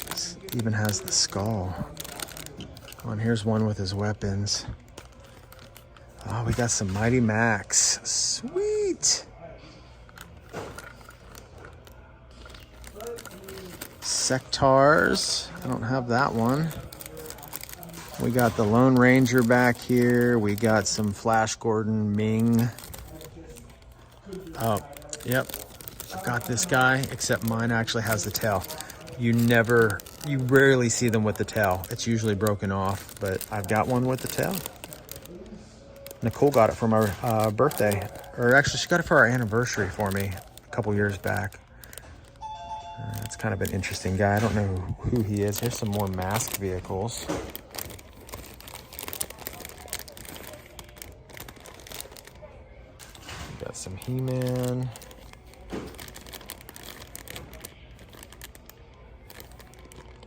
This even has the skull. Oh, and here's one with his weapons. Oh, we got some Mighty Max. Sweet. Sectars. I don't have that one. We got the Lone Ranger back here. We got some Flash Gordon Ming. Oh, yep. I've got this guy, except mine actually has the tail. You rarely see them with the tail. It's usually broken off, but I've got one with the tail. Nicole got it for my birthday, or actually she got it for our anniversary for me a couple years back. It's kind of an interesting guy. I don't know who he is. Here's some more masked vehicles. We got some He-Man.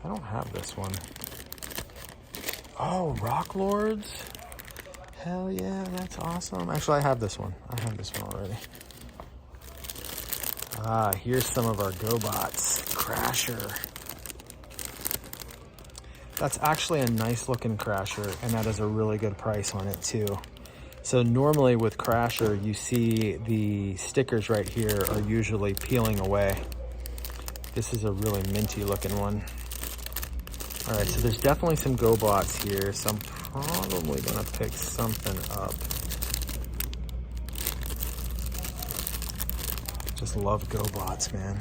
I don't have this one. Oh, Rock Lords. Hell yeah, that's awesome. Actually, I have this one. I have this one already. Ah, here's some of our GoBots. Crasher. That's actually a nice looking Crasher, and that is a really good price on it too. So normally with Crasher, you see the stickers right here are usually peeling away. This is a really minty looking one. All right, so there's definitely some GoBots here, so I'm probably gonna pick something up. Just love GoBots, man.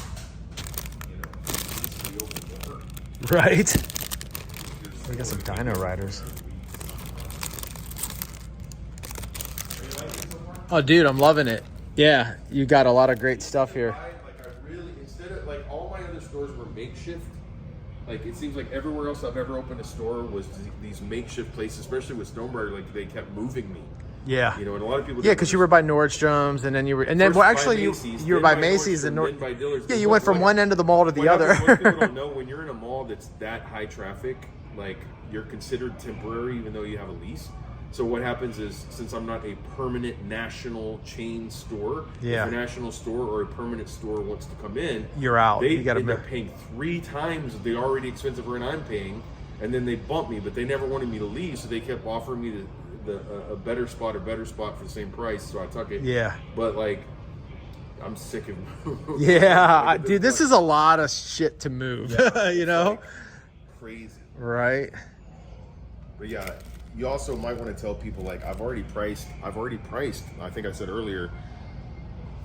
Right? We got some Dino Riders. Oh, dude, I'm loving it. Yeah, you got a lot of great stuff here. Instead of like all my other stores were makeshift. Like it seems like everywhere else I've ever opened a store was these makeshift places, especially with Stonebriar. Like they kept moving me. Yeah. You know, and a lot of people. Yeah, because you were by Nordstrom's, and then you were, and then well, actually you were by Macy's and yeah, you went from one end of the mall to the other. What people don't know, when you're in a mall that's that high traffic, like you're considered temporary even though you have a lease. So what happens is, since I'm not a permanent national chain store, yeah, if a national store or a permanent store wants to come in, you're out. They you end up paying 3 times the already expensive rent I'm paying, and then they bump me. But they never wanted me to leave, so they kept offering me a better spot for the same price. So I took it. Yeah. But like, I'm sick of moving. Yeah, like, dude, this is a lot of shit to move. Yeah. You know, like crazy. Right. But yeah. You also might want to tell people, like, I've already priced, I think I said earlier,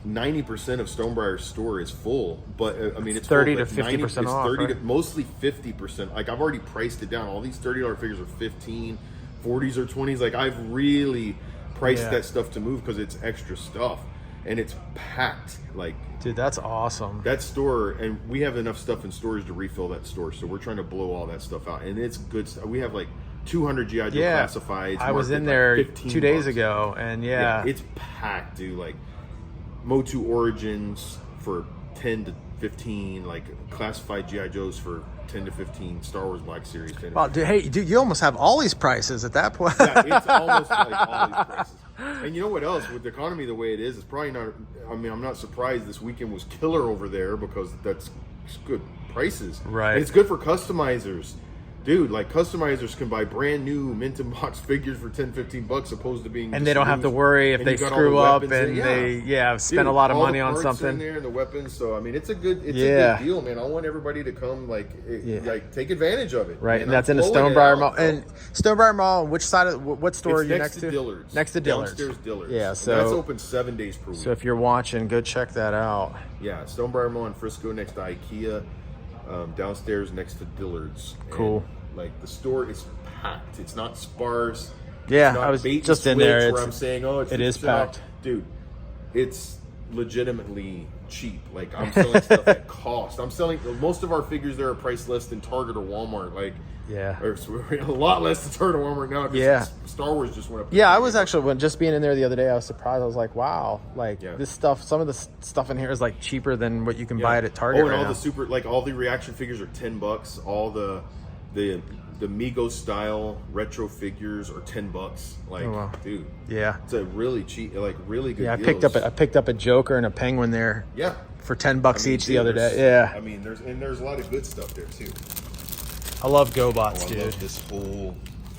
90% of Stonebriar's store is full, but I mean, it's 30 full, to 50% off, 30 right? to mostly 50%. Like, I've already priced it down. All these $30 figures are 15, 40s or 20s. Like, I've really priced that stuff to move because it's extra stuff and it's packed. Like, dude, that's awesome. That store, and we have enough stuff in storage to refill that store, so we're trying to blow all that stuff out, and it's good stuff. We have like 200 G.I. Joe classifieds. I was in there 2 days ago, and it's packed, dude. Like Motu Origins for 10 to 15, like classified G.I. Joes for 10 to 15, Star Wars Black Series 10 to 15. Wow, dude, hey, dude, you almost have all these prices at that point. Yeah, it's almost like all these prices. And you know what else? With the economy the way it is, it's probably not. I mean, I'm not surprised this weekend was killer over there because that's good prices. Right. And it's good for customizers. Dude, like customizers can buy brand new mint and box figures for 10, 15 bucks opposed to being. And they don't have to worry if they screw up and they spend a lot of money on something. In there and the weapons, so I mean, it's a good deal, man. I want everybody to come, like take advantage of it. Right, and that's in the Stonebriar Mall. And Stonebriar Mall, which side of what store are you next to? Dillard's. Next to Dillard's. Downstairs Dillard's. Yeah, so and that's open 7 days per week. So if you're watching, go check that out. Yeah, Stonebriar Mall in Frisco next to IKEA. Downstairs next to Dillard's. Cool. And Like the store is packed. It's not sparse. Yeah, It's not I was bait and just in there. switch where It's- I'm saying, oh, it's it is 50% off. packed. Dude, it's legitimately cheap. Like I'm selling stuff at cost. I'm selling most of our figures there are priced less than Target or Walmart. Like Yeah. or a lot less than Target or Walmart now. 'Cause Yeah. Star Wars just went up. Yeah, I was actually when just being in there the other day. I was surprised. I was like, "Wow, like Yeah. this stuff. Some of the stuff in here is like cheaper than what you can Yeah. buy it at Target." Oh, and right all now. the super like all the reaction figures are $10. All the Mego style retro figures are $10. Like, Oh, wow. dude, Yeah, it's a really cheap, like really good. yeah. I deals. picked up a Joker and a Penguin there Yeah. for $10 each the dude, other day. there's- Yeah, I mean, there's a lot of good stuff there too. I love Oh, GoBots, I dude. love this whole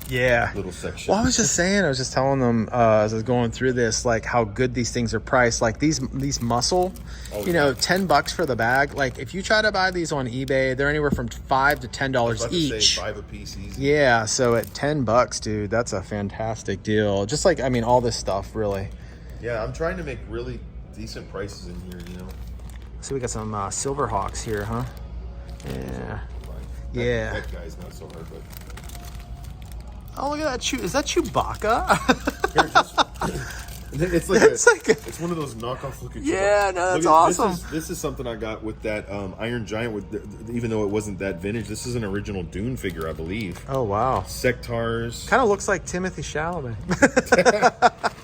Yeah. little section. Well, I was just saying, I was just telling them as I was going through this, like how good these things are priced. Like these muscle, Oh, you know, yeah. $10 for the bag. Like if you try to buy these on eBay, they're anywhere from $5 to $10 About to say each. 5 a piece easy. Yeah, so at $10, dude, that's a fantastic deal. Just like, I mean, all this stuff, really. Yeah, I'm trying to make really decent prices in here. You know. So we got some Silverhawks here, huh? Yeah. Yeah. That guy's not so hard, but. Oh, look at that! Is that Chewbacca? It's like it's one of those knockoff looking. Yeah, no, that's Look at- awesome. This is something I got with that Iron Giant. Even though it wasn't that vintage, this is an original Dune figure, I believe. Oh wow! Sectars. Kind of looks like Timothy Chalamet.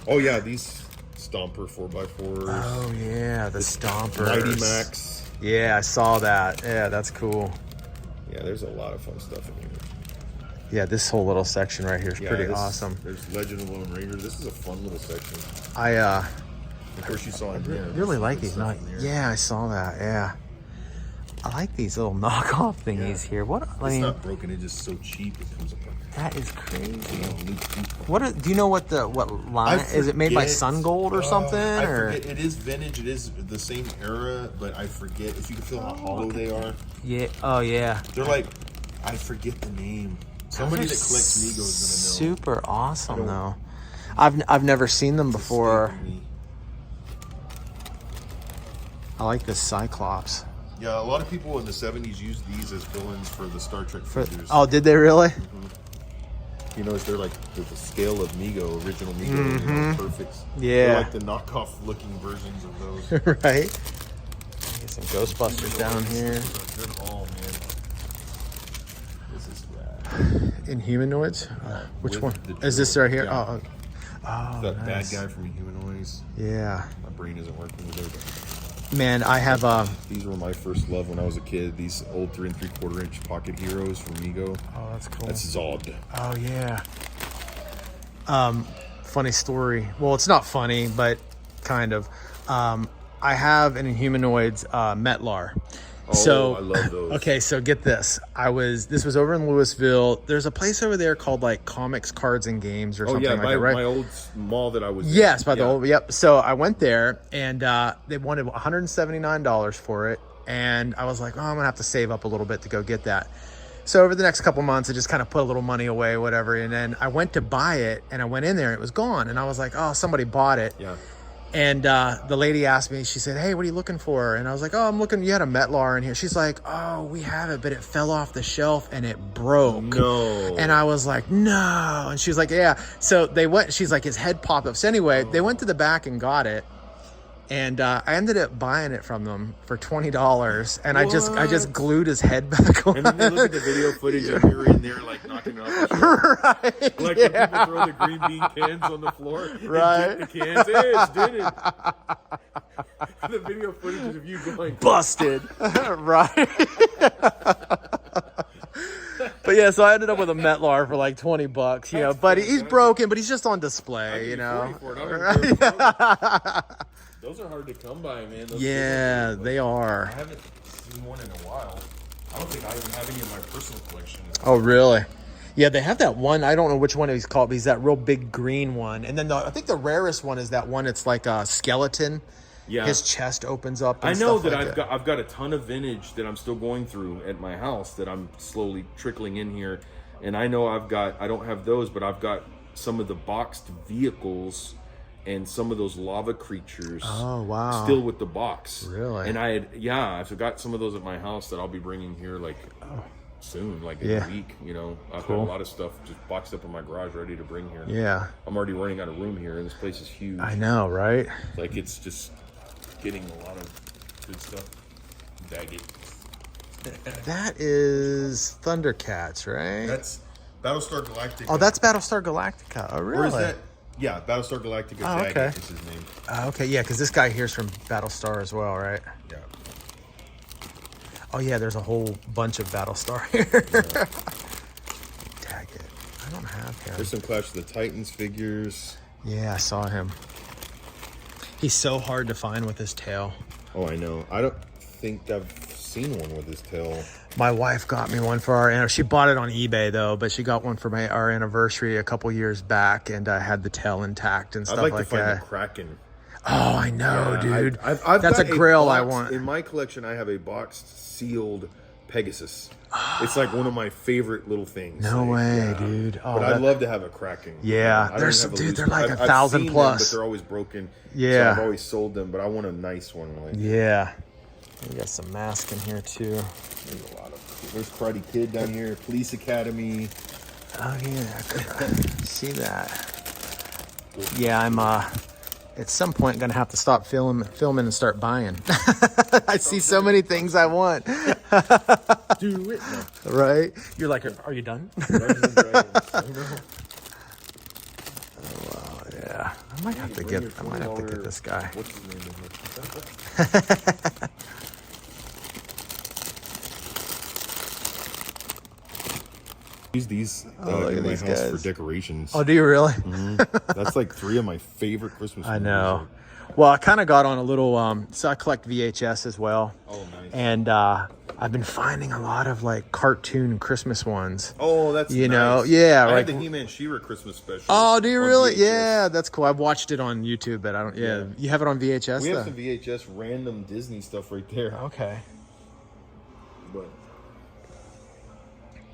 Oh yeah, these Stomper 4x4s. Oh yeah, the Stompers. Mighty Max. Yeah, I saw that. Yeah, that's cool. Yeah, there's a lot of fun stuff in here. Yeah, this whole little section right here is Yeah, pretty this- awesome. There's Legend of Lone Ranger. This is a fun little section. I Of course, you saw in there. really There's like good these. stuff in there. Yeah, I saw that. Yeah, I like these little knockoff thingies Yeah. here. What? I It's mean, not broken. It's just so cheap it comes apart. that is crazy. You know, loop. What do you know? What line is it made by forget. Sun Gold or something? I or forget. It is vintage. It is the same era, but I forget. If you can feel how hollow they are, yeah. Oh yeah. they're like, I forget the name. Somebody that Those are collects Mego is gonna know. Super awesome I though. I've never seen them before. Escaping me. I like this Cyclops. Yeah, a lot of people in the 70s used these as villains for the Star Trek figures. Oh, did they really? You know, they're like the scale of Mego, original Mego, you know, perfects. Yeah. They're like the knockoff looking versions of those. Right. Get some Ghostbusters down here. Good haul, man. This is rad. Inhumanoids. Which With one? the Is this drill. right here? Yeah. Oh, That nice. bad guy from Humanoids. Yeah. My brain isn't working today. Man, I have These were my first love when I was a kid. These old 3 3/4 inch pocket heroes from Mego. Oh, that's cool. That's Zod. Oh yeah. Funny story. Well, it's not funny, but kind of. I have an Inhumanoids Metlar. Oh, I love those. Okay, so get this. This was over in Louisville. There's a place over there called like Comics, Cards, and Games or Oh something yeah, like my, that, right? my old mall that I was in. Yes, by the Yeah. old, yep. So I went there and they wanted $179 for it. And I was like, oh, I'm gonna have to save up a little bit to go get that. So over the next couple months, I just kind of put a little money away, whatever. And then I went to buy it and I went in there and it was gone. And I was like, oh, somebody bought it. Yeah. And the lady asked me, she said, hey, what are you looking for? And I was like, oh, I'm looking, you had a Metlar in here. She's like, oh, we have it, but it fell off the shelf and it broke. No. And I was like, no. And she was like, yeah. So they went, she's like, his head popped up. So anyway, they went to the back and got it. And I ended up buying it from them for $20. And I just glued his head back on. And then they look at the video footage and you're in there like knocking off the shelf. Right. Like when people throw the green bean cans on the floor. and Right. dip the cans. Hey, it's did it. The video footage is of you going Busted. Right. But yeah, so I ended up with a Metlar for like $20, you know, but he's broken, but he's just on display, you know. Those are hard to come by, man. Those Yeah, things are- they are. I haven't seen one in a while. I don't think I even have any in my personal collection. Oh, really? Yeah, they have that one. I don't know which one he's called, but he's that real big green one. And then I think the rarest one is that one. It's like a skeleton. Yeah. His chest opens up. And I know stuff that like I've got a ton of vintage that I'm still going through at my house that I'm slowly trickling in here, and I know I don't have those, but I've got some of the boxed vehicles and some of those lava creatures. Oh, wow. Still with the box. Really? And I've got some of those at my house that I'll be bringing here like soon, like in Yeah. a week. You know, I've Cool. got a lot of stuff just boxed up in my garage ready to bring here. Yeah. I'm already running out of room here, and this place is huge. I know, right? Like, it's just getting a lot of good stuff. Bag it. That is Thundercats, right? That's Battlestar Galactica. Oh, that's Battlestar Galactica. Oh, really? Or is that? Yeah, Battlestar Galactica. Oh, Daggett okay. is his name. Okay, yeah, because this guy here's from Battlestar as well, right? Yeah. Oh, yeah, there's a whole bunch of Battlestar here. Tag it. I don't have him. There's some Clash of the Titans figures. Yeah, I saw him. He's so hard to find with his tail. Oh, I know. I don't think I've seen one with his tail. My wife got me one for our, she bought it on eBay though, but she got one for our anniversary a couple years back, and I had the tail intact and stuff I'd like like to find that. the Kraken. Oh, I know, dude. I've That's a got grail I box- want. In my collection, I have a boxed, sealed Pegasus. It's like one of my favorite little things. No Like, way, yeah. dude. Oh, But I'd love to have a Kraken. Yeah, I don't there's- have a dude, loose they're one. like I've 1,000 seen them, plus. but they're always broken. Yeah. So I've always sold them, but I want a nice one. Like, Yeah. We got some mask in here too. there's a lot of. There's Karate Kid down here, Police Academy. Oh yeah, see that. Yeah, I'm at some point gonna have to stop filming and start buying. I see so many things I want. Do it. No. Right? You're like, are you done? Dungeons and Dragons. I know. Oh yeah. I might have to get this guy. What's his name in here? Use these look in at my these house guys. for decorations. Oh, do you really? That's like 3 of my favorite Christmas I movies. know. Well, I kind of got on a little, so I collect VHS as well. Oh, nice. And I've been finding a lot of like cartoon Christmas ones. Oh, that's You nice. know, yeah, I like- had the He-Man She-Ra Christmas special. Oh, do you on really? VHS. Yeah, that's cool. I've watched it on YouTube, but I don't. Yeah, Yeah. you have it on VHS. We have though? some VHS random Disney stuff right there. Okay. But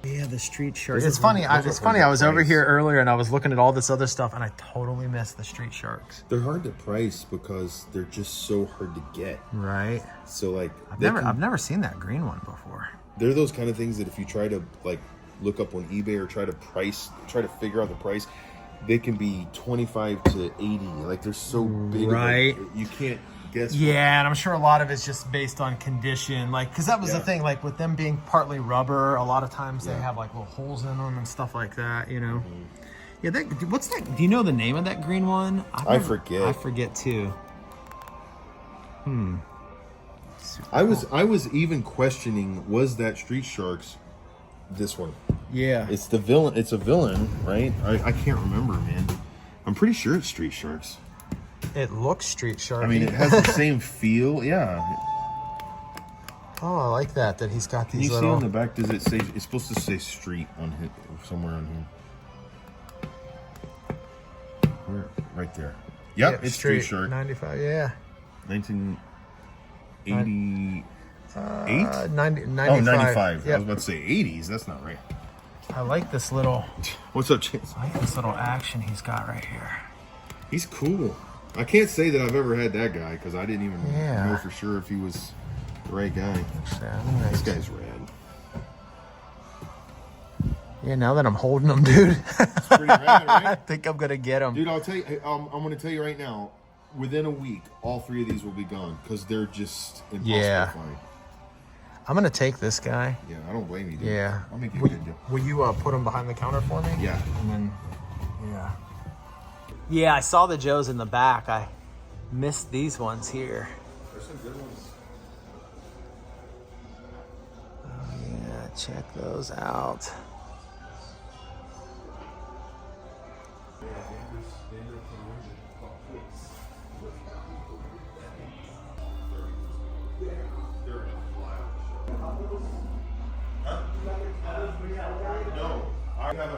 Yeah, the street sharks. Those It's are- funny. those are It's funny. I hard was to over price. here earlier and I was looking at all this other stuff, and I totally missed the street sharks. they're hard to price because they're just so hard to get. Right. So like, I've never seen that green one before. they're those kind of things that if you try to like look up on eBay or try to figure out the price, they can be 25 to 80. Like they're so big, Right. you can't guess. Yeah, and I'm sure a lot of it's just based on condition, like because that was the Yeah. thing, like with them being partly rubber, a lot of times they Yeah. have like little holes in them and stuff like that, you know. Yeah, what's that? Do you know the name of that green one? I forget. I forget too. I was even questioning, was that Street Sharks this one? Yeah. It's the villain. It's a villain, right? I can't remember, man. I'm pretty sure it's Street Sharks. It looks street shark. I mean, it has the same feel. Yeah. Oh, I like that he's got Can these you see little. on the back? Does it say? It's supposed to say street on here, somewhere on here. Where? Right there. Yep, it's Street Shark. 95. Yeah. 1988. 90, 95. Oh, 95. I Yep. was about to say 80s. That's not right. I like this little. What's up, Chance? I like this little action he's got right here. He's cool. I can't say that I've ever had that guy because I didn't even Yeah. know for sure if he was the right guy. This This guy's rad. Yeah, now that I'm holding him, dude, Pretty rad, I right? think I'm gonna get him. Dude, I'll tell you. I'm going to tell you right now. Within a week, all 3 of these will be gone because they're just impossible Yeah. to find. I'm gonna take this guy. Yeah, I don't blame you. Dude. Yeah. I'll make you a Will, good deal. will you put him behind the counter for me? Yeah. And then, yeah. Yeah, I saw the Joes in the back. I missed these ones here. There's some good ones. Oh yeah, check those out.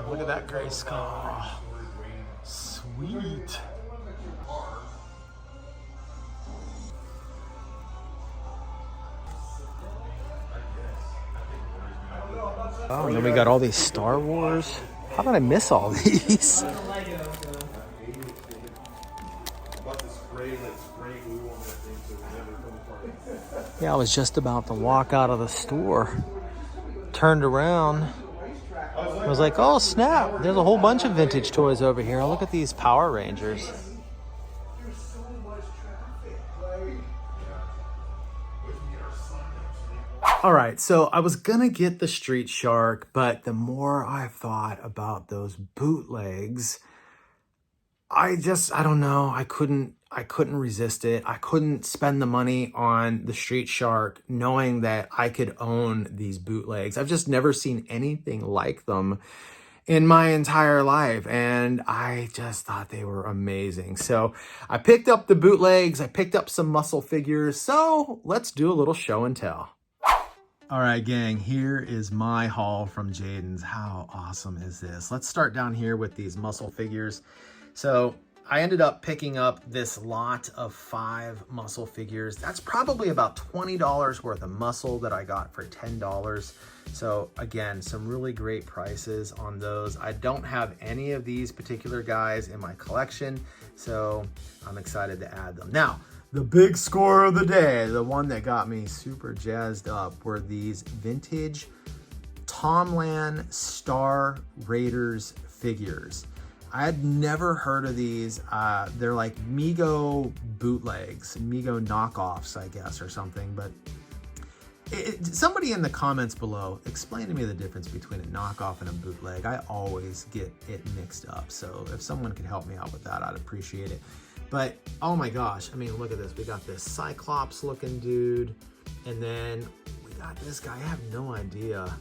Look at that gray skull. Sweet. Oh, and then we got all these Star Wars. How did I miss all these? Yeah, I was just about to walk out of the store, turned around, I was like, oh snap, there's a whole bunch of vintage toys over here. Look at these Power Rangers. All right, so I was gonna get the Street Shark, but the more I thought about those bootlegs, I don't know, I couldn't resist it. I couldn't spend the money on the Street Shark knowing that I could own these bootlegs. I've just never seen anything like them in my entire life, and I just thought they were amazing. So I picked up the bootlegs, I picked up some muscle figures, so let's do a little show and tell. All right, gang, here is my haul from Jayden's. How awesome is this? Let's start down here with these muscle figures. So I ended up picking up this lot of 5 muscle figures. That's probably about $20 worth of muscle that I got for $10. So again, some really great prices on those. I don't have any of these particular guys in my collection, so I'm excited to add them. Now, the big score of the day, the one that got me super jazzed up, were these vintage Tomland Star Raiders figures. I had never heard of these. They're like Mego bootlegs, Mego knockoffs, I guess, or something. But somebody in the comments below, explain to me the difference between a knockoff and a bootleg. I always get it mixed up. So if someone could help me out with that, I'd appreciate it. But oh my gosh, I mean, look at this. We got this Cyclops looking dude. And then we got this guy. I have no idea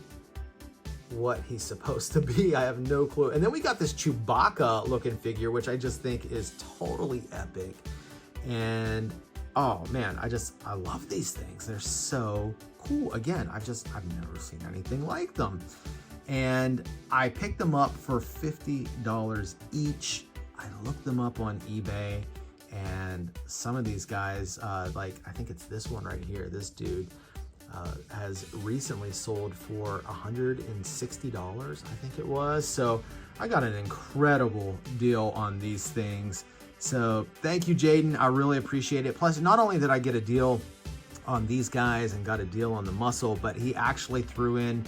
what he's supposed to be. I have no clue. And then we got this Chewbacca looking figure, which I just think is totally epic. And oh man, I love these things. They're so cool. Again, I've never seen anything like them. And I picked them up for $50 each. I looked them up on eBay, and some of these guys, like I think it's this one right here, this dude, has recently sold for $160, I think it was. So I got an incredible deal on these things. So thank you, Jayden. I really appreciate it. Plus, not only did I get a deal on these guys and got a deal on the muscle, but he actually threw in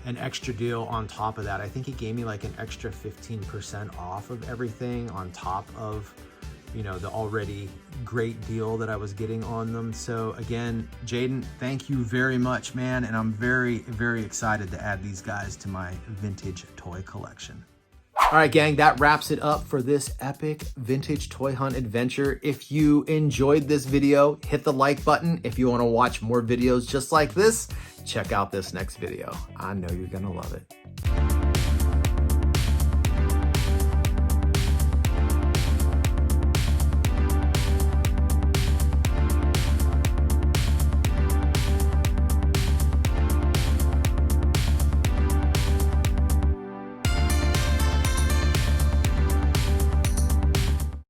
an extra deal on top of that. I think he gave me like an extra 15% off of everything on top of, you know, the already great deal that I was getting on them. So again, Jayden, thank you very much, man. And I'm very, very excited to add these guys to my vintage toy collection. All right, gang, that wraps it up for this epic vintage toy hunt adventure. If you enjoyed this video, hit the like button. If you want to watch more videos just like this, check out this next video. I know you're gonna love it.